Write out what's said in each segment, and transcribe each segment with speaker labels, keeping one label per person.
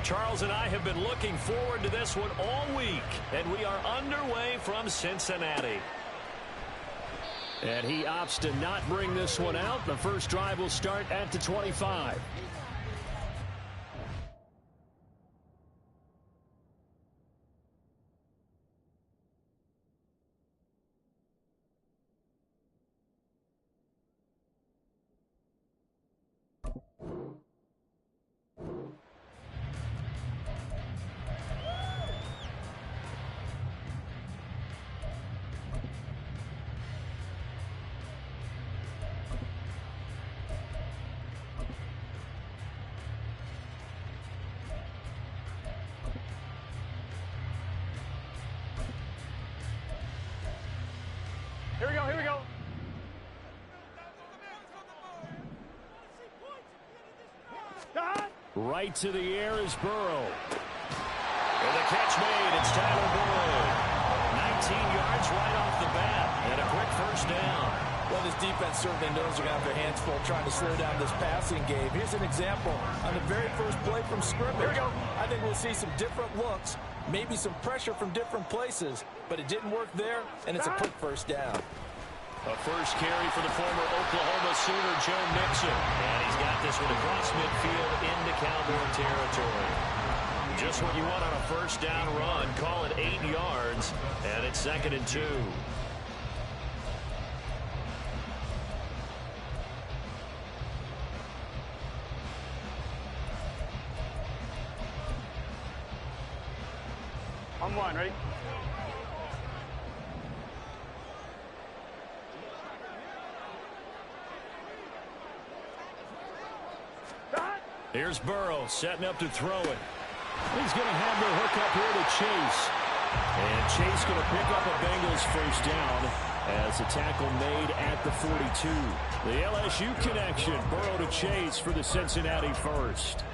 Speaker 1: Charles and I have been looking forward to this one all week, and we are underway from Cincinnati. And he opts to not bring this one out. The first drive will start at the 25.
Speaker 2: Here we go, here we go.
Speaker 1: Right to the air is Burrow. And the catch made. It's Tyler Boyd. 19 yards right off the bat. And a quick first down.
Speaker 3: Well, this defense certainly knows they're going to have their hands full trying to slow down this passing game. Here's an example on the very first play from scrimmage.
Speaker 2: Here we go.
Speaker 3: I think we'll see some different looks, maybe some pressure from different places, but it didn't work there, and it's a quick first down.
Speaker 1: A first carry for the former Oklahoma Sooner, Joe Mixon. And he's got this one across midfield into Cowboy territory. Just what you want on a first down run. Call it 8 yards, and it's 2nd and 2.
Speaker 2: On one, ready?
Speaker 1: Here's Burrow setting up to throw it. He's going to have the hook up here to Chase. And Chase going to pick up a Bengals first down as a tackle made at the 42. The LSU connection. Burrow to Chase for the Cincinnati first.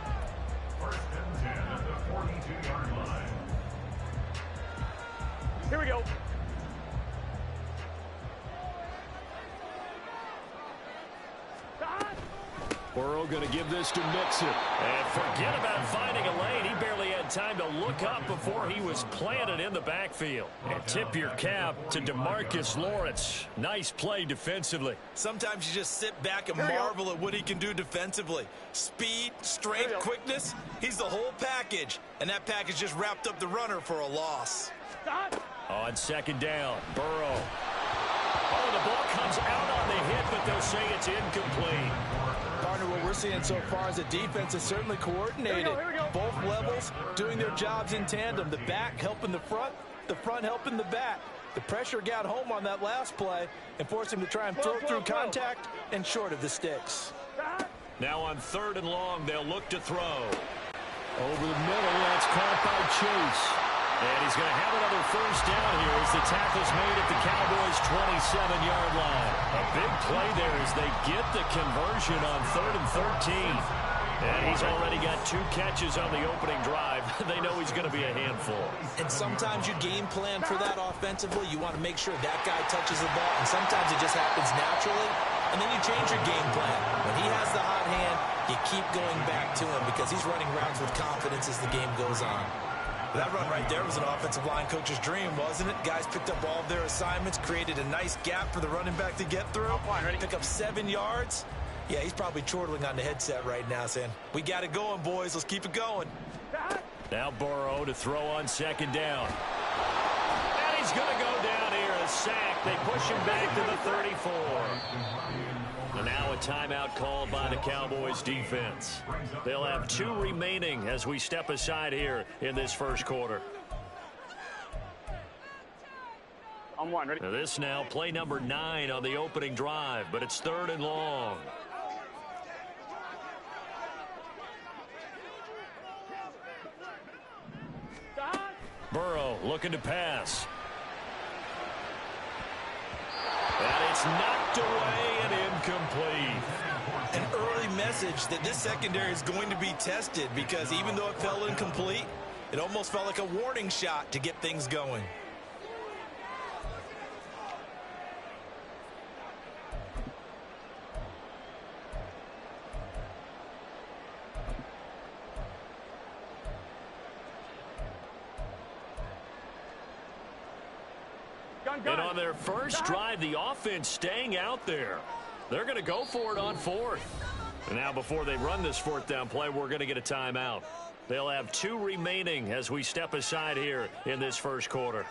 Speaker 2: Here we go.
Speaker 1: Burrow going to give this to Mixon. And forget about finding a lane. He barely had time to look up before he was planted in the backfield. And tip your cap to DeMarcus Lawrence. Nice play defensively.
Speaker 3: Sometimes you just sit back and marvel at what he can do defensively. Speed, strength, quickness. He's the whole package. And that package just wrapped up the runner for a loss.
Speaker 1: On 2nd down, Burrow. Oh, the ball comes out on the hit, but they'll say it's incomplete.
Speaker 3: Partner, what we're seeing so far is the defense is certainly coordinated.
Speaker 2: Here we go.
Speaker 3: Both levels doing their jobs in tandem. The back helping the front helping the back. The pressure got home on that last play and forced him to try and throw through contact and short of the sticks.
Speaker 1: Now on 3rd and long, they'll look to throw. Over the middle, that's caught by Chase. And he's going to have another first down here as the tackle's made at the Cowboys' 27-yard line. A big play there as they get the conversion on 3rd and 13. And he's already got 2 catches on the opening drive. They know he's going to be a handful.
Speaker 3: And sometimes you game plan for that offensively. You want to make sure that guy touches the ball. And sometimes it just happens naturally. And then you change your game plan. When he has the hot hand, you keep going back to him because he's running routes with confidence as the game goes on. That run right there was an offensive line coach's dream, wasn't it? Guys picked up all of their assignments, created a nice gap for the running back to get through. Pick up 7 yards. Yeah, he's probably chortling on the headset right now saying, we got it going, boys. Let's keep it going.
Speaker 1: Now Burrow to throw on 2nd down. And he's going to go down here, a sack. They push him back to the 34. And now a timeout called by the Cowboys defense. They'll have 2 remaining as we step aside here in this first quarter.
Speaker 2: On one, ready?
Speaker 1: Now this now play number 9 on the opening drive, but it's 3rd and long. Burrow looking to pass. And it's knocked away and incomplete.
Speaker 3: An early message that this secondary is going to be tested because even though it fell incomplete, it almost felt like a warning shot to get things going.
Speaker 1: And on their first drive, the offense staying out there. They're going to go for it on fourth. And now before they run this fourth down play, we're going to get a timeout. They'll have 2 remaining as we step aside here in this first quarter.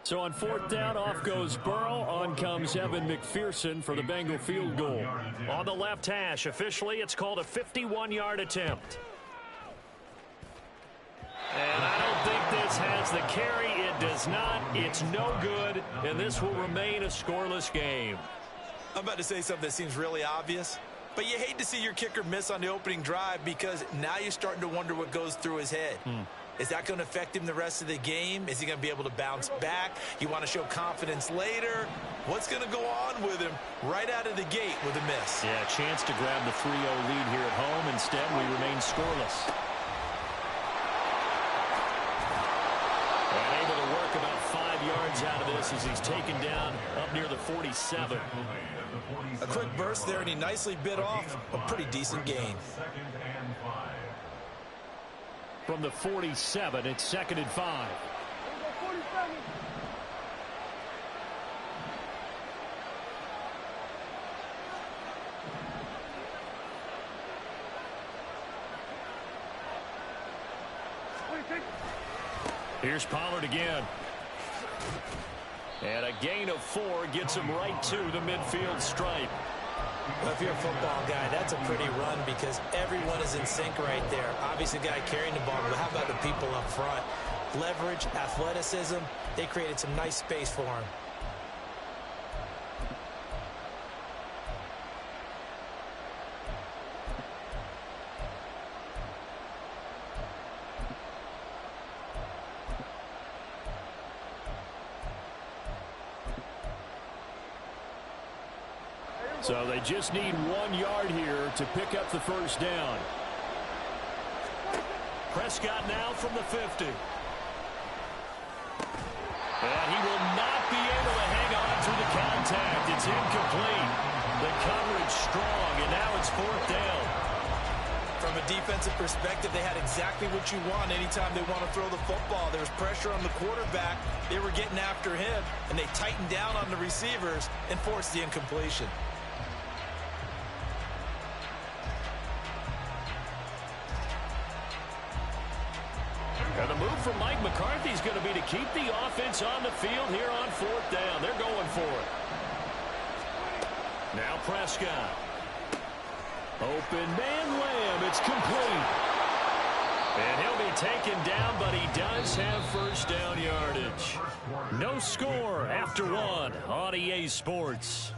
Speaker 1: So on fourth down, off goes Burrow. On comes Evan McPherson for the Bengal field goal. On the left hash, officially, it's called a 51-yard attempt. And I don't think this has the carry. It does not. It's no good, and this will remain a scoreless game.
Speaker 3: I'm about to say something that seems really obvious, but you hate to see your kicker miss on the opening drive because now you're starting to wonder what goes through his head. Is that going to affect him the rest of the game? Is he going to be able to bounce back? You want to show confidence later? What's going to go on with him right out of the gate with a miss?
Speaker 1: Yeah, a chance to grab the 3-0 lead here at home. Instead, we remain scoreless. And able to work about 5 yards out of this as he's taken down up near the 47.
Speaker 3: A quick burst there, and he nicely bit off a pretty decent gain.
Speaker 1: From the 47, it's 2nd and 5. Here's Pollard again. And a gain of 4 gets him right to the midfield stripe.
Speaker 3: Well, if you're a football guy, that's a pretty run because everyone is in sync right there. Obviously, the guy carrying the ball, but how about the people up front? Leverage, athleticism, they created some nice space for him.
Speaker 1: So they just need 1 yard here to pick up the first down. Prescott now from the 50. And he will not be able to hang on through the contact. It's incomplete. The coverage strong, and now it's 4th down.
Speaker 3: From a defensive perspective, they had exactly what you want anytime they want to throw the football. There was pressure on the quarterback. They were getting after him, and they tightened down on the receivers and forced the incompletion.
Speaker 1: And the move from Mike McCarthy is going to be to keep the offense on the field here on 4th down. They're going for it. Now Prescott. Open man Lamb. It's complete. And he'll be taken down, but he does have first down yardage. No score after 1 on EA Sports.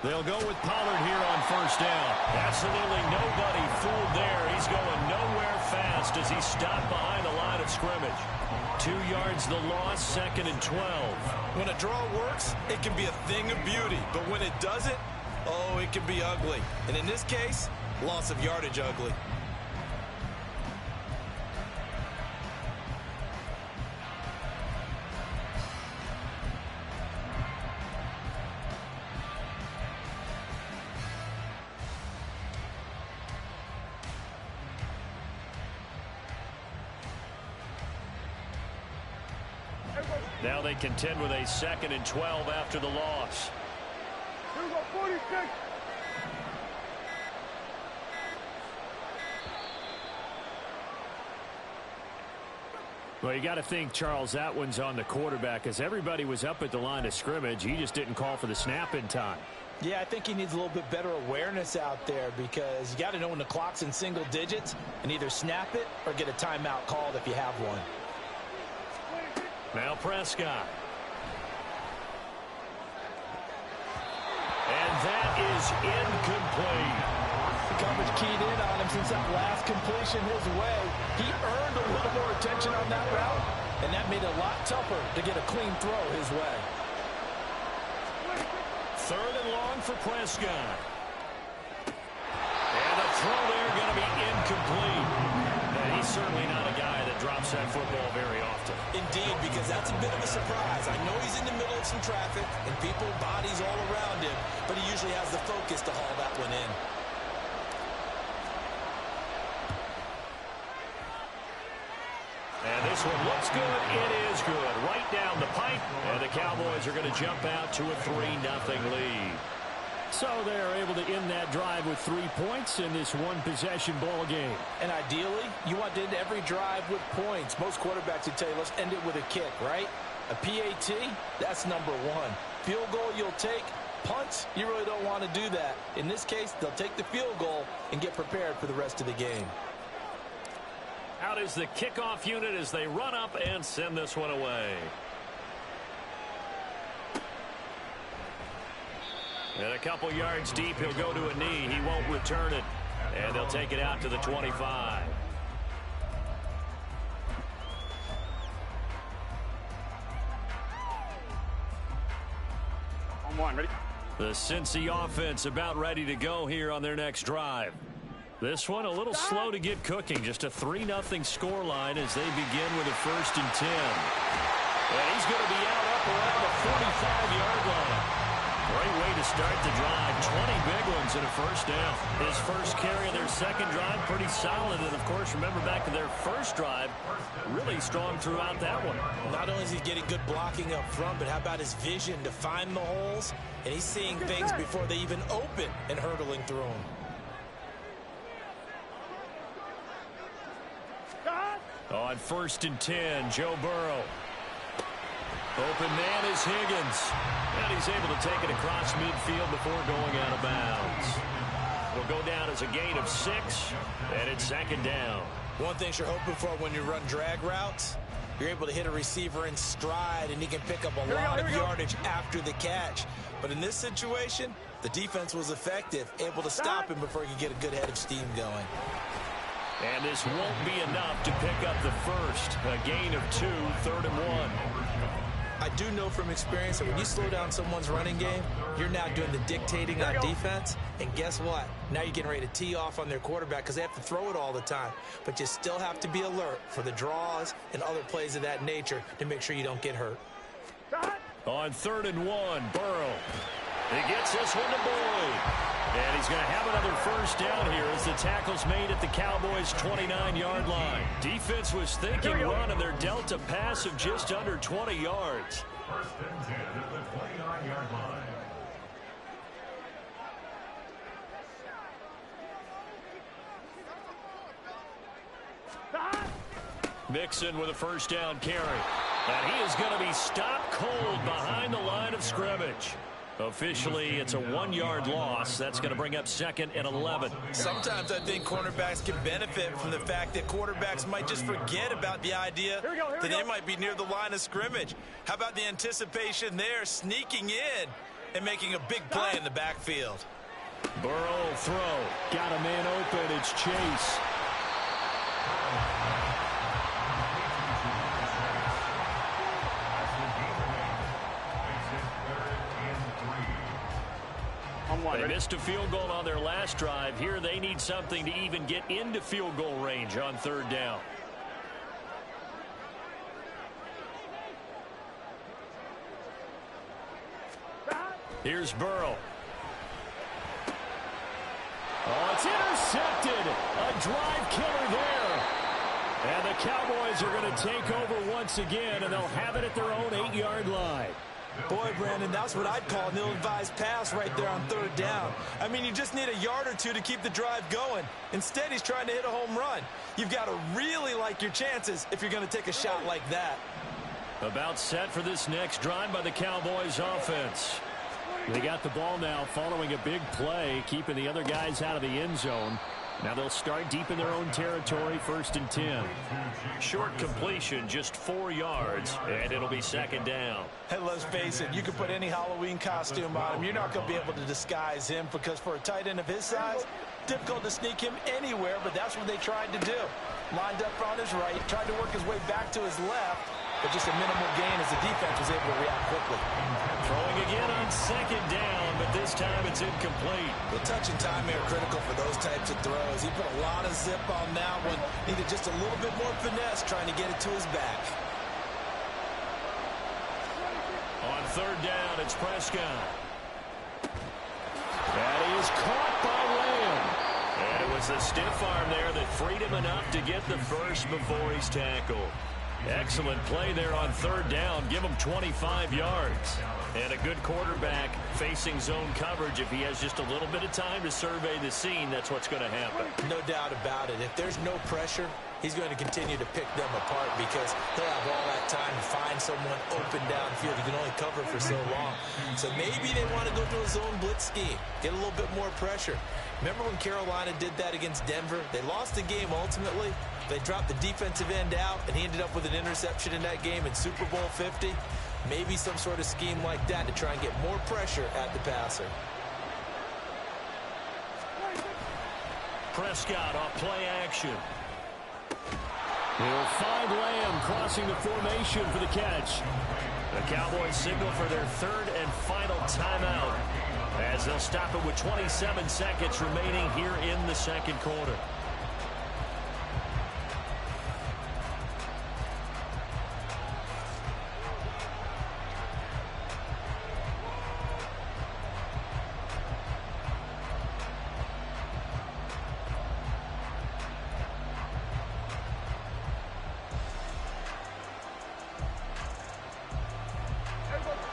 Speaker 1: They'll go with Pollard here on first down. Absolutely nobody fooled there. He's going nowhere fast as he's stopped behind the line of scrimmage. 2 yards the loss, 2nd and 12.
Speaker 3: When a draw works, it can be a thing of beauty. But when it doesn't, oh, it can be ugly. And in this case, loss of yardage ugly.
Speaker 1: Now they contend with a 2nd and 12 after the loss. Well, you got to think, Charles, that one's on the quarterback as everybody was up at the line of scrimmage. He just didn't call for the snap in time.
Speaker 3: Yeah, I think he needs a little bit better awareness out there because you got to know when the clock's in single digits and either snap it or get a timeout called if you have one. Now
Speaker 1: Prescott. And that is incomplete.
Speaker 3: The coverage keyed in on him since that last completion his way. He earned a little more attention on that route, and that made it a lot tougher to get a clean throw his way.
Speaker 1: 3rd and long for Prescott. And the throw there going to be incomplete. And he's certainly not a guy that drops that football very often.
Speaker 3: Indeed, because that's a bit of a surprise. I know he's in the middle of some traffic and people, bodies all around him, but he usually has the focus to haul that one in.
Speaker 1: And this one looks good. It is good. Right down the pipe. And the Cowboys are going to jump out to a 3-0 lead.
Speaker 4: So they're able to end that drive with 3 points in this one-possession ball game.
Speaker 3: And ideally, you want to end every drive with points. Most quarterbacks would tell you, let's end it with a kick, right? A PAT, that's number 1. Field goal you'll take. Punts, you really don't want to do that. In this case, they'll take the field goal and get prepared for the rest of the game.
Speaker 1: Out is the kickoff unit as they run up and send this one away. And a couple yards deep, he'll go to a knee. He won't return it. And they'll take it out to the 25.
Speaker 2: On 1, ready?
Speaker 1: The Cincy offense about ready to go here on their next drive. This one a little slow to get cooking. Just a 3-0 scoreline as they begin with a 1st and 10. And he's going to be out up around the 45-yard line. Great way to start the drive. 20 big ones and a 1st down. His first carry of their 2nd drive, pretty solid. And, of course, remember back to their 1st drive, really strong throughout that one.
Speaker 3: Not only is he getting good blocking up front, but how about his vision to find the holes? And he's seeing things before they even open and hurtling through them.
Speaker 1: On 1st and 10, Joe Burrow. Open man is Higgins. And he's able to take it across midfield before going out of bounds. It'll go down as a gain of 6, and it's 2nd down.
Speaker 3: One thing you're hoping for when you run drag routes, you're able to hit a receiver in stride, and he can pick up a lot of yardage after the catch. But in this situation, the defense was effective, able to stop him before he could get a good head of steam going.
Speaker 1: And this won't be enough to pick up the 1st. A gain of 2, 3rd and 1.
Speaker 3: I do know from experience that when you slow down someone's running game, you're now doing the dictating on defense. And guess what? Now you're getting ready to tee off on their quarterback because they have to throw it all the time. But you still have to be alert for the draws and other plays of that nature to make sure you don't get hurt.
Speaker 1: On 3rd and 1, Burrow. He gets this one to Boyd. And he's going to have another 1st down here as the tackle's made at the Cowboys' 29-yard line. Defense was thinking run, and they're dealt a pass of just under 20 yards.
Speaker 5: 1st and 10 at the 29-yard line.
Speaker 1: Mixon with a 1st down carry. And he is going to be stopped cold behind the line of scrimmage. Officially, it's a 1-yard loss. That's going to bring up 2nd and 11.
Speaker 3: Sometimes I think cornerbacks can benefit from the fact that quarterbacks might just forget about the idea that they might be near the line of scrimmage. How about the anticipation there, sneaking in and making a big play in the backfield?
Speaker 1: Burrow throw.
Speaker 4: Got a man open. It's Chase.
Speaker 1: They missed a field goal on their last drive. Here they need something to even get into field goal range on 3rd down. Here's Burrow.
Speaker 4: Oh, it's intercepted. A drive killer there. And the Cowboys are going to take over once again, and they'll have it at their own 8-yard line.
Speaker 3: Boy, Brandon, that's what I'd call an ill-advised pass right there on 3rd down. I mean, you just need a yard or two to keep the drive going. Instead, he's trying to hit a home run. You've got to really like your chances if you're going to take a shot like that.
Speaker 1: About set for this next drive by the Cowboys offense.
Speaker 4: They got the ball now following a big play, keeping the other guys out of the end zone. Now they'll start deep in their own territory, 1st and 10.
Speaker 1: Short completion, just 4 yards, and it'll be 2nd down.
Speaker 3: Hey, let's face it, you can put any Halloween costume on him. You're not going to be able to disguise him because for a tight end of his size, difficult to sneak him anywhere, but that's what they tried to do. Lined up on his right, tried to work his way back to his left, but just a minimal gain as the defense was able to react quickly.
Speaker 1: Throwing again on 2nd down, but this time it's incomplete.
Speaker 3: The touch and time are critical for those types of throws. He put a lot of zip on that one. Needed just a little bit more finesse trying to get it to his back.
Speaker 1: On 3rd down, it's Prescott.
Speaker 4: That is caught by Lamb.
Speaker 1: And it was the stiff arm there that freed him enough to get the first before he's tackled. Excellent play there on 3rd down. Give him 25 yards. And a good quarterback facing zone coverage. If he has just a little bit of time to survey the scene, that's what's going to happen.
Speaker 3: No doubt about it. If there's no pressure, he's going to continue to pick them apart because he'll have all that time to find someone open downfield. He can only cover for so long. So maybe they want to go to a zone blitz scheme, get a little bit more pressure. Remember when Carolina did that against Denver? They lost the game ultimately. They dropped the defensive end out, and he ended up with an interception in that game in Super Bowl 50. Maybe some sort of scheme like that to try and get more pressure at the passer.
Speaker 1: Prescott off play action.
Speaker 4: He'll find Lamb crossing the formation for the catch.
Speaker 1: The Cowboys signal for their 3rd and final timeout as they'll stop it with 27 seconds remaining here in the 2nd quarter.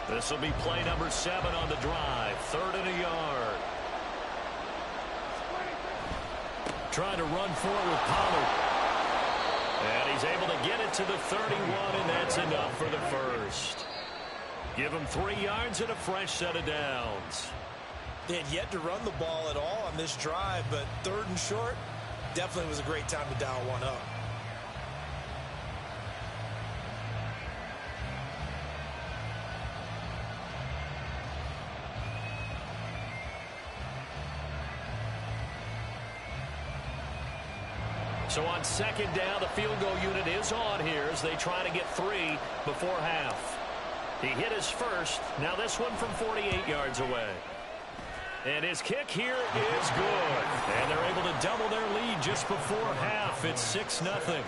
Speaker 1: This will be play number 7 on the drive. 3rd and a yard. Trying to run forward with Pollard. And he's able to get it to the 31, and that's enough for the first. Give him 3 yards and a fresh set of downs.
Speaker 3: They had yet to run the ball at all on this drive, but 3rd and short definitely was a great time to dial one up.
Speaker 1: So on 2nd down, the field goal unit is on here as they try to get 3 before half. He hit his first. Now this one from 48 yards away. And his kick here is good. And they're able to double their lead just before half. It's 6-0.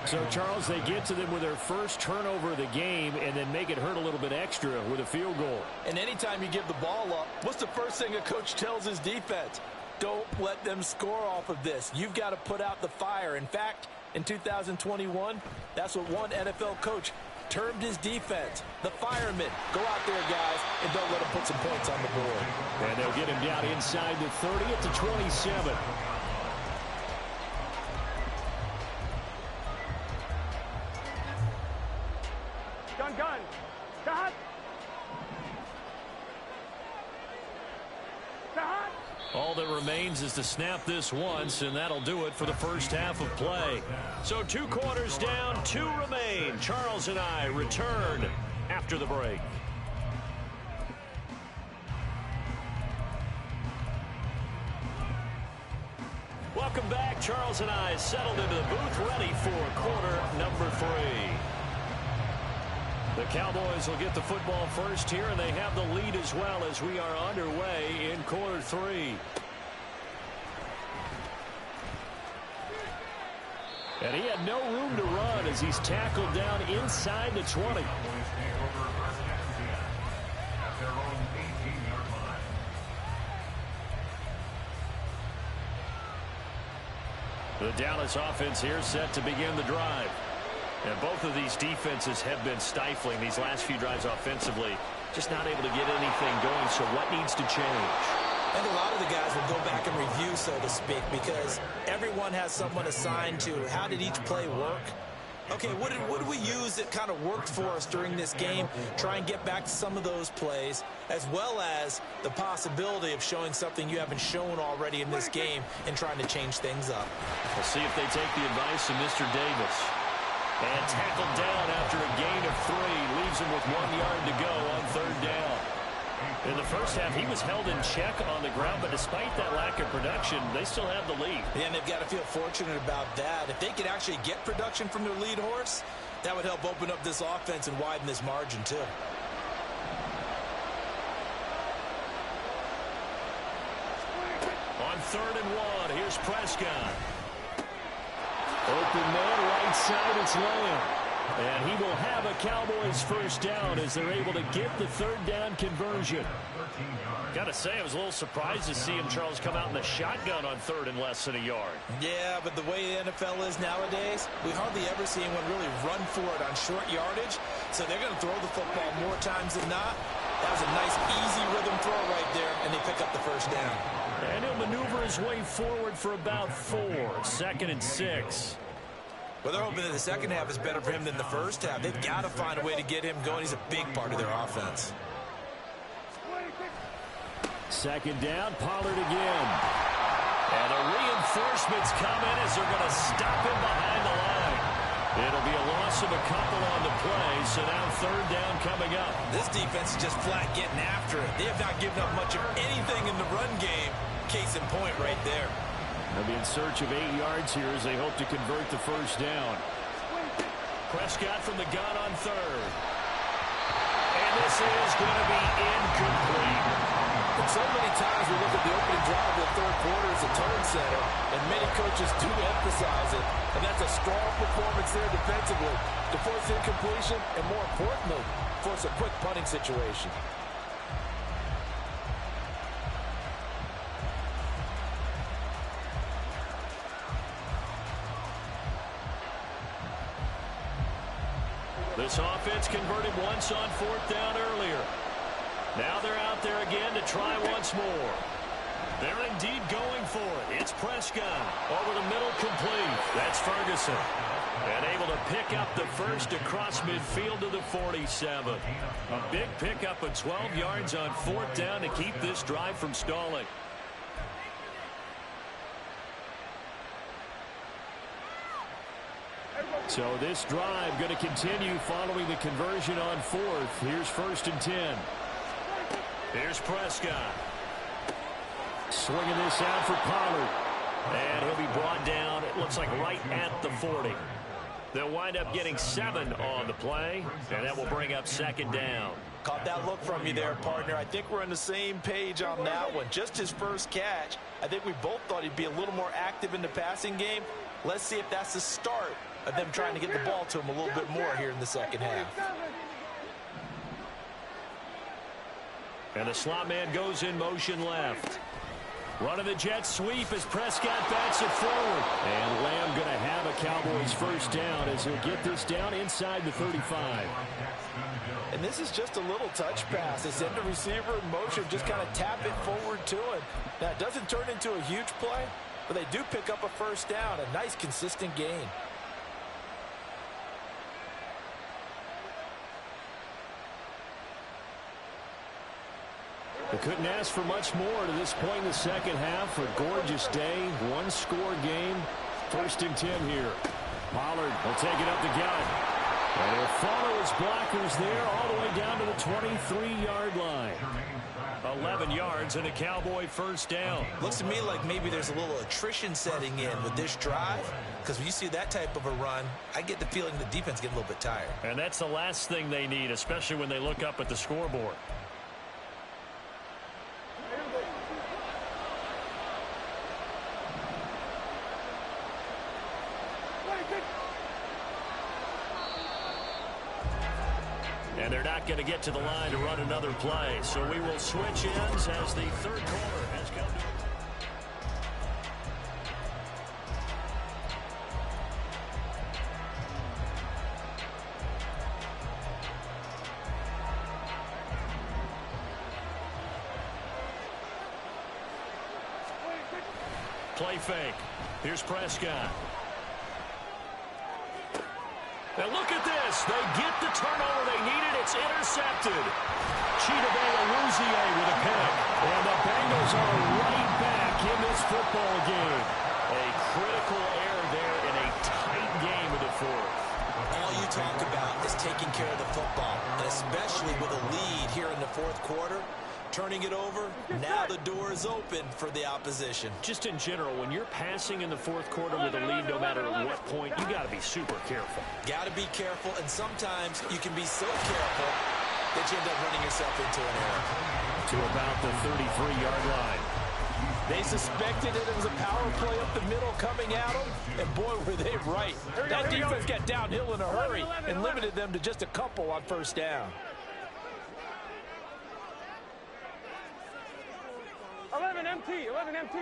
Speaker 4: So, Charles, they get to them with their first turnover of the game and then make it hurt a little bit extra with a field goal.
Speaker 3: And anytime you give the ball up, what's the first thing a coach tells his defense? Don't let them score off of this. You've got to put out the fire. In fact, in 2021, that's what one NFL coach termed his defense, the firemen. Go out there, guys, and don't let them put some points on the board.
Speaker 4: And they'll get him down inside the 30 at the 27.
Speaker 2: Gun. Cut.
Speaker 1: All that remains is to snap this once, and that'll do it for the first half of play. So 2 quarters down, 2 remain. Charles and I return after the break. Welcome back. Charles and I settled into the booth, ready for quarter number 3. The Cowboys will get the football first here, and they have the lead as well as we are underway in quarter 3.
Speaker 4: And he had no room to run as he's tackled down inside the 20.
Speaker 1: The Dallas offense here set to begin the drive. And both of these defenses have been stifling these last few drives offensively. Just not able to get anything going, so what needs to change?
Speaker 3: I think a lot of the guys will go back and review, so to speak, because everyone has someone assigned to how did each play work. Okay, what did we use that kind of worked for us during this game? Try and get back to some of those plays, as well as the possibility of showing something you haven't shown already in this game and trying to change things up.
Speaker 1: We'll see if they take the advice of Mr. Davis. And tackled down after a gain of 3. Leaves him with 1 yard to go on 3rd down. In the first half, he was held in check on the ground, but despite that lack of production, they still have the lead.
Speaker 3: Yeah, and they've got to feel fortunate about that. If they could actually get production from their lead horse, that would help open up this offense and widen this margin, too.
Speaker 1: On 3rd and 1, here's Prescott. Open man, right side, it's Lamb. And he will have a Cowboys first down as they're able to get the 3rd down conversion. Got to say, I was a little surprised to see him, Charles, come out in the shotgun on 3rd and less than a yard.
Speaker 3: Yeah, but the way the NFL is nowadays, we hardly ever see anyone really run for it on short yardage. So they're going to throw the football more times than not. That was a nice, easy rhythm throw right there, and they pick up the first down.
Speaker 1: And he'll maneuver his way forward for about 4. 2nd and 6.
Speaker 3: Well, they're hoping that the second half is better for him than the first half. They've got to find a way to get him going. He's a big part of their offense.
Speaker 1: 2nd down, Pollard again. And the reinforcements come in as they're going to stop him behind the line. It'll be a loss of a couple on the play, so now 3rd down coming up.
Speaker 3: This defense is just flat getting after it. They have not given up much of anything in the run game. Case in point right there.
Speaker 1: They'll be in search of 8 yards here as they hope to convert the first down. Prescott from the gun on 3rd. And this is going to be incomplete.
Speaker 3: And so many times we look at the opening drive of the 3rd quarter as a tone setter, and many coaches do emphasize it. And that's a strong performance there defensively to force incompletion and, more importantly, force a quick punting situation.
Speaker 1: This offense converted once on 4th down earlier. Now they're out there again to try once more. They're indeed going for it. It's Prescott over the middle, complete. That's Ferguson. And able to pick up the first across midfield to the 47. A big pickup of 12 yards on 4th down to keep this drive from stalling. So this drive going to continue following the conversion on 4th. Here's 1st and 10. Here's Prescott. Swinging this out for Pollard. And he'll be brought down, it looks like right at the 40. They'll wind up getting 7 on the play, and that will bring up 2nd down.
Speaker 3: Caught that look from you there, partner. I think we're on the same page on that one. Just his first catch. I think we both thought he'd be a little more active in the passing game. Let's see if that's the start of them trying to get the ball to him a little bit more here in the second half.
Speaker 1: And the slot man goes in motion left. Running the jet sweep as Prescott bats it forward. And Lamb going to have a Cowboys first down as he'll get this down inside the 35.
Speaker 3: And this is just a little touch pass. They send the receiver in motion, just kind of tap it forward to him. Now, it doesn't turn into a huge play, but they do pick up a first down, a nice consistent gain.
Speaker 1: They couldn't ask for much more to this point in the second half. A gorgeous day, one-score game. 1st and 10 here. Pollard will take it up the gut. And he'll follow his blockers there all the way down to the 23-yard line. 11 yards and a Cowboy first down.
Speaker 3: Looks to me like maybe there's a little attrition setting in with this drive, because when you see that type of a run, I get the feeling the defense get a little bit tired.
Speaker 1: And that's the last thing they need, especially when they look up at the scoreboard. And they're not going to get to the line to run another play. So we will switch ends as the 3rd quarter has come to. Play fake. Here's Prescott. They get the turnover they needed. It's intercepted. with a pick. And the Bengals are right back in this football game. A critical error there in a tight game in the fourth.
Speaker 3: All you talk about is taking care of the football, and especially with a lead here in the fourth quarter. Turning it over, now the door is open for the opposition.
Speaker 1: Just in general, when you're passing in the fourth quarter with a lead, no matter at what point, you got to be super careful.
Speaker 3: Got to be careful, and sometimes you can be so careful that you end up running yourself into an error.
Speaker 1: To about the 33-yard line.
Speaker 3: They suspected it was a power play up the middle coming at them, and boy, were they right. That defense got downhill in a hurry and limited them to just a couple on first down.
Speaker 2: 11 MT, 11 MT.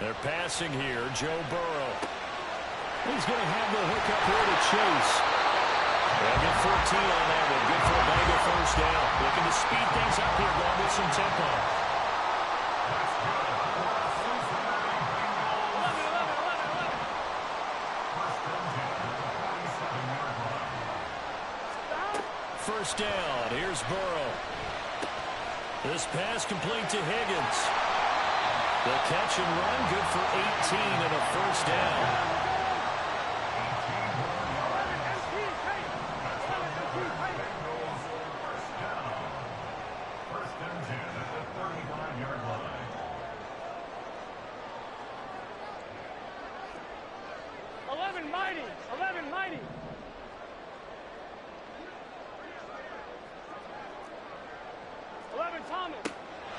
Speaker 1: They're passing here, Joe Burrow. He's going to have the hook up here to Chase. They'll get 14 on that one. Good for a Bengal first down. Looking to speed things up here, going with some tempo. First down. Here's Burrow. This pass complete to Higgins. The catch and run, good for 18 and a first down.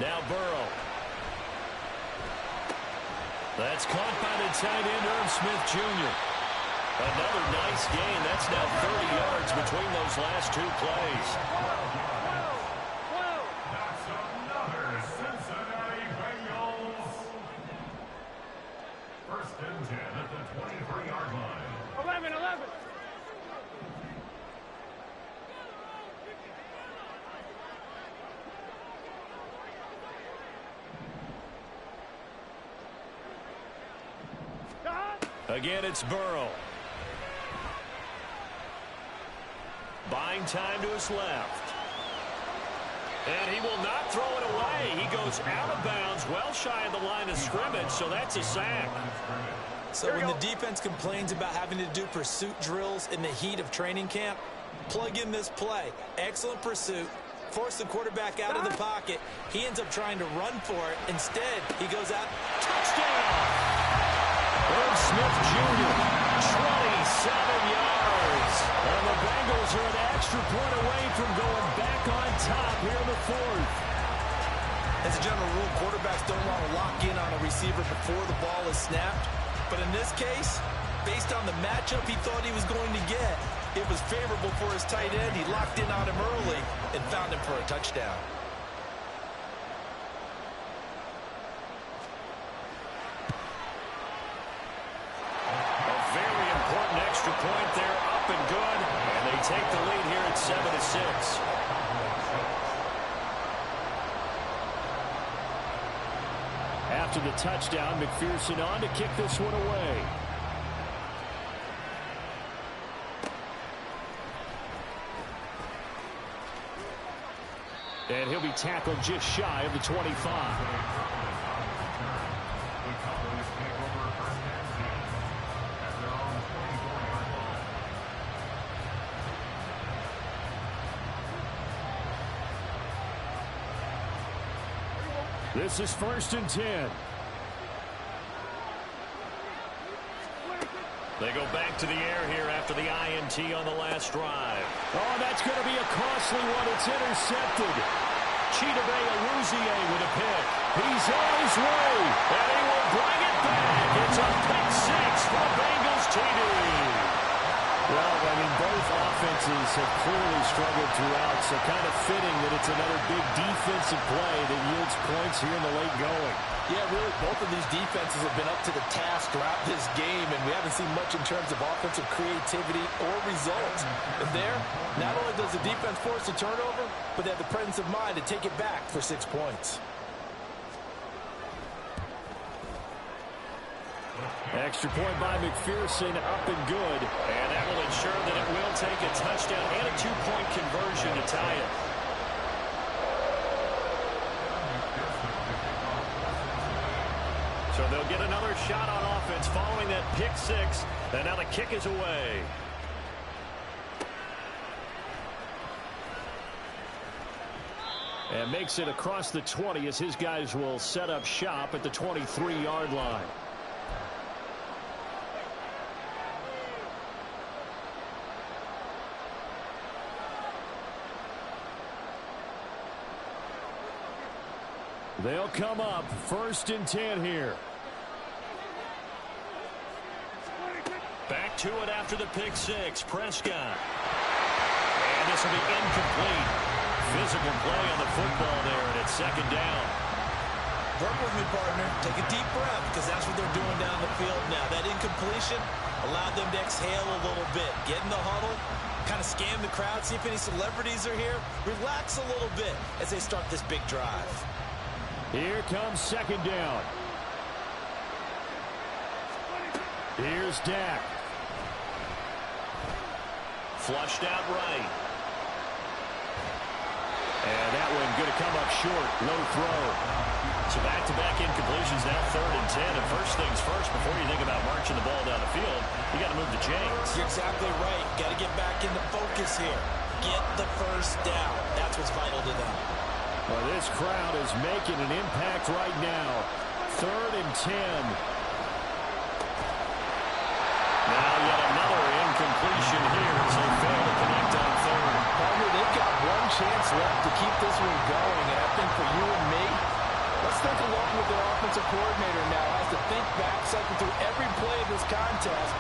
Speaker 1: Now Burrow. That's caught by the tight end, Irv Smith Jr. Another nice gain. That's now 30 yards between those last two plays.
Speaker 5: That's another Cincinnati Bengals. First and 10 at the 23-yard line.
Speaker 2: 11.
Speaker 1: Again, it's Burrow. Buying time to his left. And he will not throw it away. He goes out of bounds, well shy of the line of scrimmage, so that's a sack.
Speaker 3: So when the defense complains about having to do pursuit drills in the heat of training camp, plug in this play. Excellent pursuit. Force the quarterback out of the pocket. He ends up trying to run for it. Instead, he goes out.
Speaker 1: Touchdown! Irv Smith Jr., 27 yards. And the Bengals are an extra point away from going back on top here in the fourth.
Speaker 3: As a general rule, quarterbacks don't want to lock in on a receiver before the ball is snapped. But in this case, based on the matchup he thought he was going to get, it was favorable for his tight end. He locked in on him early and found him for a touchdown.
Speaker 1: Extra point there, up and good, and they take the lead here at 7-6. After the touchdown, McPherson on to kick this one away. And he'll be tackled just shy of the 25. This is first and 10. They go back to the air here after the INT on the last drive. Oh, that's going to be a costly one. It's intercepted. with a pick. He's on his way, and he will bring it back. It's a pick six for Bengals TD.
Speaker 4: Well, I mean, both offenses have clearly struggled throughout, so kind of fitting that it's another big defensive play that yields points here in the late going.
Speaker 3: Yeah, really, both of these defenses have been up to the task throughout this game, and we haven't seen much in terms of offensive creativity or results. And there, not only does the defense force a turnover, but they have the presence of mind to take it back for 6 points.
Speaker 4: Extra point by McPherson, up and good.
Speaker 1: And that will ensure that it will take a touchdown and a two-point conversion to tie it. So they'll get another shot on offense following that pick six. And now the kick is away.
Speaker 4: And makes it across the 20 as his guys will set up shop at the 23-yard line. They'll come up 1st and 10 here.
Speaker 1: Back to it after the pick six. Prescott. And this will be incomplete. Physical play on the football there, and it's 2nd down.
Speaker 3: Work with me, partner. Take a deep breath, because that's what they're doing down the field now. That incompletion allowed them to exhale a little bit. Get in the huddle, kind of scan the crowd, see if any celebrities are here. Relax a little bit as they start this big drive.
Speaker 4: Here comes 2nd down. Here's Dak.
Speaker 1: Flushed out right.
Speaker 4: And that one going to come up short. Low throw.
Speaker 1: So back-to-back incompletions, now 3rd and 10. And first things first, before you think about marching the ball down the field, you got to move the chains.
Speaker 3: You're exactly right. Got to get back into focus here. Get the first down. That's what's vital to them.
Speaker 4: Well, this crowd is making an impact right now. 3rd and 10.
Speaker 1: Now yet another incompletion here as they fail to connect on 3rd.
Speaker 3: Partner, they've got one chance left to keep this one going, and I think for you and me, let's think along with their offensive coordinator now. Has to think back, cycle through every play of this contest,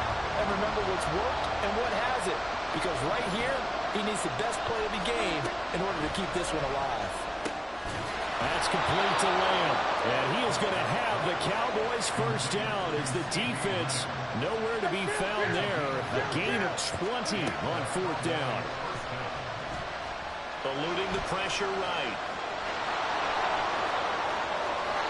Speaker 3: and remember what's worked and what hasn't. Because right here, he needs the best play of the game in order to keep this one alive.
Speaker 4: That's complete to Lamb. And he is going to have the Cowboys first down as the defense nowhere to be found there. A gain of 20 on 4th down.
Speaker 1: Eluding the pressure right.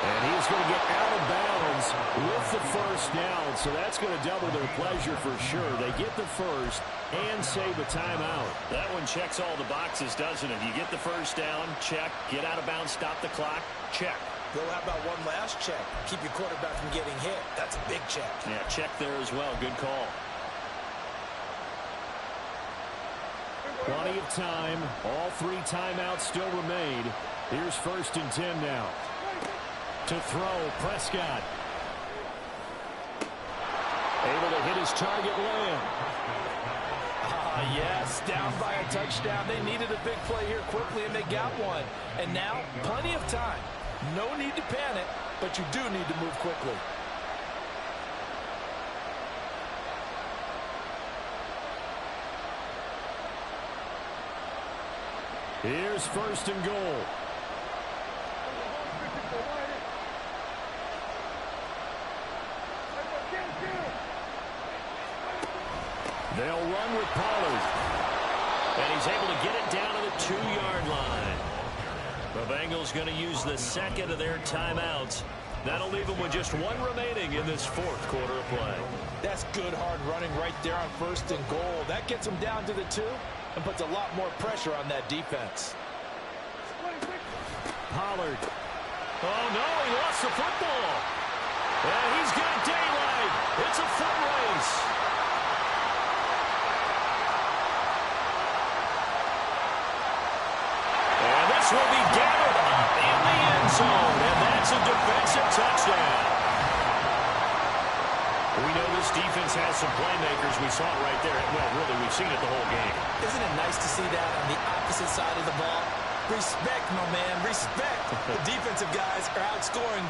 Speaker 4: And he's going to get out of bounds with the first down. So that's going to double their pleasure for sure. They get the first and save a timeout.
Speaker 1: That one checks all the boxes, doesn't it? You get the first down, check. Get out of bounds, stop the clock, check.
Speaker 3: Bill, how about one last check? Keep your quarterback from getting hit. That's a big check.
Speaker 1: Yeah, check there as well. Good call.
Speaker 4: Plenty of time. All 3 timeouts still remain. Here's 1st and 10 now. To throw, Prescott. Able to hit his target, Lamb.
Speaker 3: Yes, down by a touchdown. They needed a big play here quickly, and they got one. And now, plenty of time. No need to panic, but you do need to move quickly.
Speaker 4: Here's 1st and goal. They'll run with Pollard.
Speaker 1: And he's able to get it down to the 2-yard line. The Bengals going to use the 2nd of their timeouts. That'll leave them with just 1 remaining in this 4th quarter of play.
Speaker 3: That's good hard running right there on 1st and goal. That gets them down to the 2 and puts a lot more pressure on that defense.
Speaker 4: Pollard.
Speaker 1: Oh, no, he lost the football. And he's got daylight. It's a foot race. And this will be gathered in the end zone. And that's a defensive touchdown. We know this defense has some playmakers. We saw it right there. Well, really, we've seen it the whole game.
Speaker 3: Isn't it nice to see that on the opposite side of the ball? Respect, my man, respect. The defensive guys are outscoring their